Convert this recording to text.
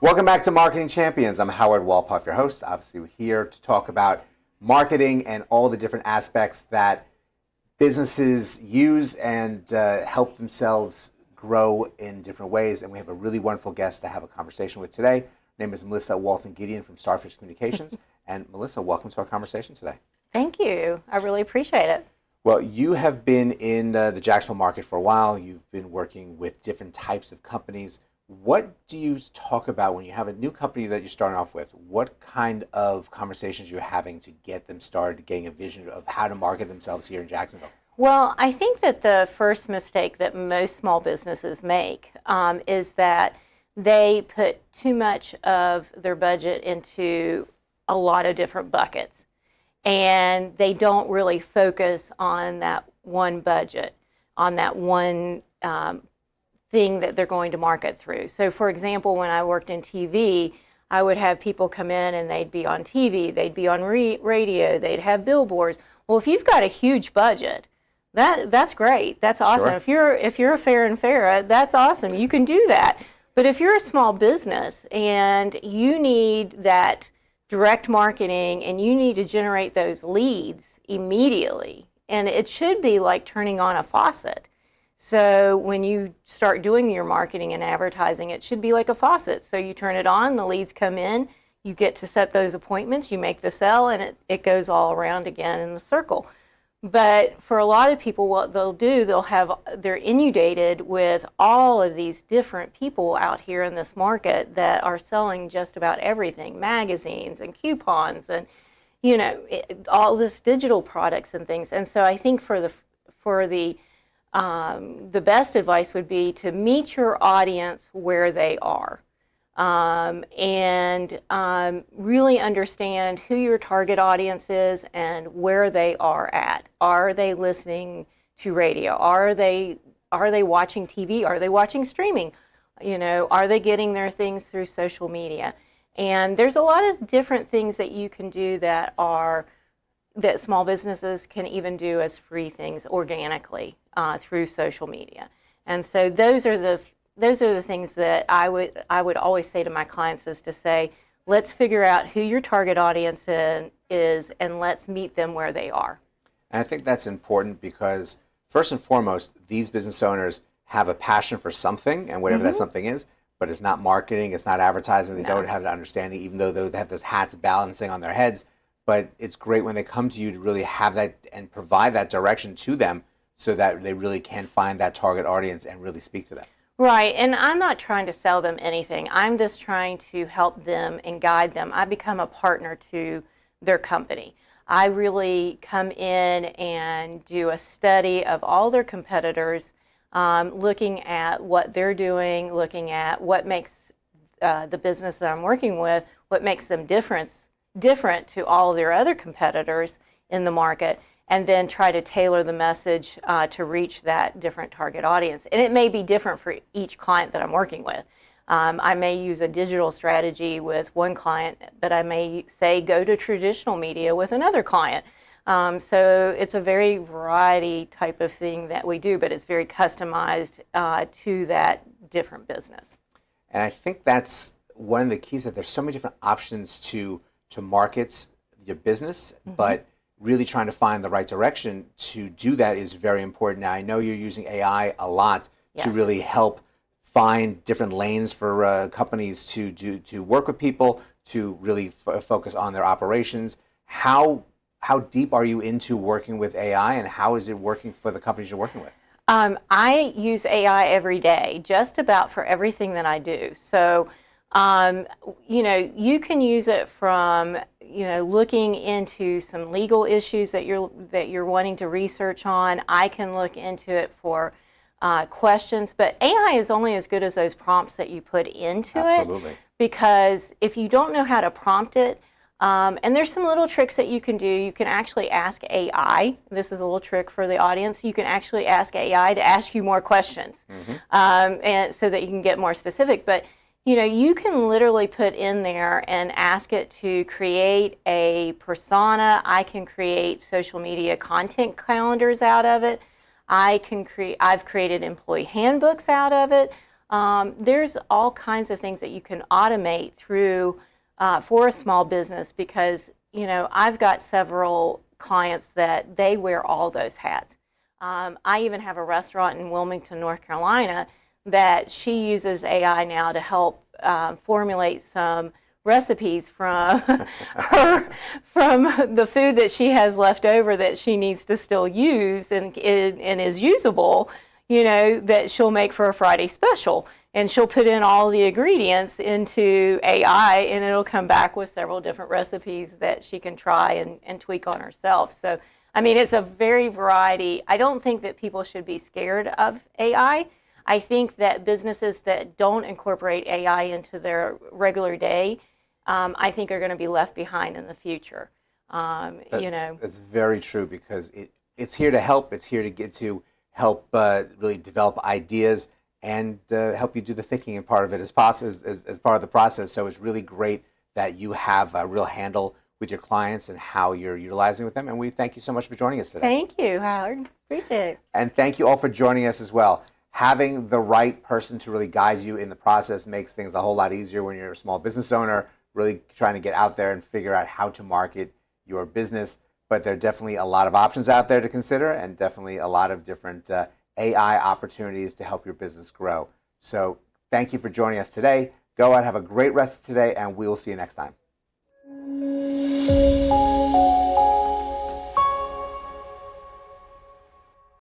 Welcome back to Marketing Champions. I'm Howard Wolpoff, your host. Obviously, we're here to talk about marketing and all the different aspects that businesses use and help themselves grow in different ways. And we have a really wonderful guest to have a conversation with today. Her name is Melissa Walton Gideon from Starfish Communications. And Melissa, welcome to our conversation today. Thank you. I really appreciate it. Well, you have been in the Jacksonville market for a while. You've been working with different types of companies. What do you talk about when you have a new company that you're starting off with? What kind of conversations you're having to get them started, getting a vision of how to market themselves here in Jacksonville? Well, I think that the first mistake that most small businesses make is that they put too much of their budget into a lot of different buckets, and they don't really focus on that one budget, on that one thing that they're going to market through. So for example, when I worked in TV, I would have people come in and they'd be on TV, they'd be on radio, they'd have billboards. Well, if you've got a huge budget, that's great. That's awesome. Sure. If you're a Fair and Farah, that's awesome. You can do that. But if you're a small business and you need that direct marketing and you need to generate those leads immediately, and it should be like turning on a faucet. So when you start doing your marketing and advertising, it should be like a faucet. So you turn it on, the leads come in, you get to set those appointments, you make the sell, and it goes all around again in the circle. But for a lot of people, what they'll do, they're inundated with all of these different people out here in this market that are selling just about everything, magazines and coupons and, all this digital products and things. And so I think for the best advice would be to meet your audience where they are, and really understand who your target audience is and where they are at. Are they listening to radio? Are they watching TV? Are they watching streaming? Are they getting their things through social media? And there's a lot of different things that you can do that small businesses can even do as free things organically through social media. And so those are the things that I would always say to my clients, is to say, let's figure out who your target audience is and let's meet them where they are. And I think that's important because first and foremost, these business owners have a passion for something, and whatever that something is, but it's not marketing, it's not advertising, they don't have the understanding, even though they have those hats balancing on their heads. But it's great when they come to you to really have that and provide that direction to them so that they really can find that target audience and really speak to them. Right, and I'm not trying to sell them anything. I'm just trying to help them and guide them. I become a partner to their company. I really come in and do a study of all their competitors, looking at what they're doing, looking at what makes the business that I'm working with, what makes them different to all their other competitors in the market, and then try to tailor the message to reach that different target audience. And it may be different for each client that I'm working with. I may use a digital strategy with one client, but I may say go to traditional media with another client. So it's a very variety type of thing that we do, but it's very customized to that different business. And I think that's one of the keys, that there's so many different options to market your business, but really trying to find the right direction to do that is very important. Now, I know you're using AI a lot to really help find different lanes for companies to work with people, to really focus on their operations. How deep are you into working with AI, and how is it working for the companies you're working with? I use AI every day, just about for everything that I do. So, you can use it from, looking into some legal issues that you're wanting to research on. I can look into it for questions, but AI is only as good as those prompts that you put into Absolutely. it. Because if you don't know how to prompt it, and there's some little tricks that you can do. You can actually ask AI. This is a little trick for the audience. You can actually ask AI to ask you more questions, and so that you can get more specific. But you can literally put in there and ask it to create a persona. I can create social media content calendars out of it. I've created employee handbooks out of it. There's all kinds of things that you can automate through for a small business, because I've got several clients that they wear all those hats. I even have a restaurant in Wilmington, North Carolina, that she uses AI now to help formulate some recipes from from the food that she has left over that she needs to still use and is usable, that she'll make for a Friday special. And she'll put in all the ingredients into AI, and it'll come back with several different recipes that she can try and tweak on herself. So, I mean, it's a very variety. I don't think that people should be scared of AI. I think that businesses that don't incorporate AI into their regular day, I think are going to be left behind in the future. That's very true, because it's here to help. It's here to help really develop ideas and help you do the thinking and part of it as part of the process. So it's really great that you have a real handle with your clients and how you're utilizing with them. And we thank you so much for joining us today. Thank you, Howard. Appreciate it. And thank you all for joining us as well. Having the right person to really guide you in the process makes things a whole lot easier when you're a small business owner, really trying to get out there and figure out how to market your business. But there are definitely a lot of options out there to consider, and definitely a lot of different AI opportunities to help your business grow. So thank you for joining us today. Go out, have a great rest of today, and we will see you next time.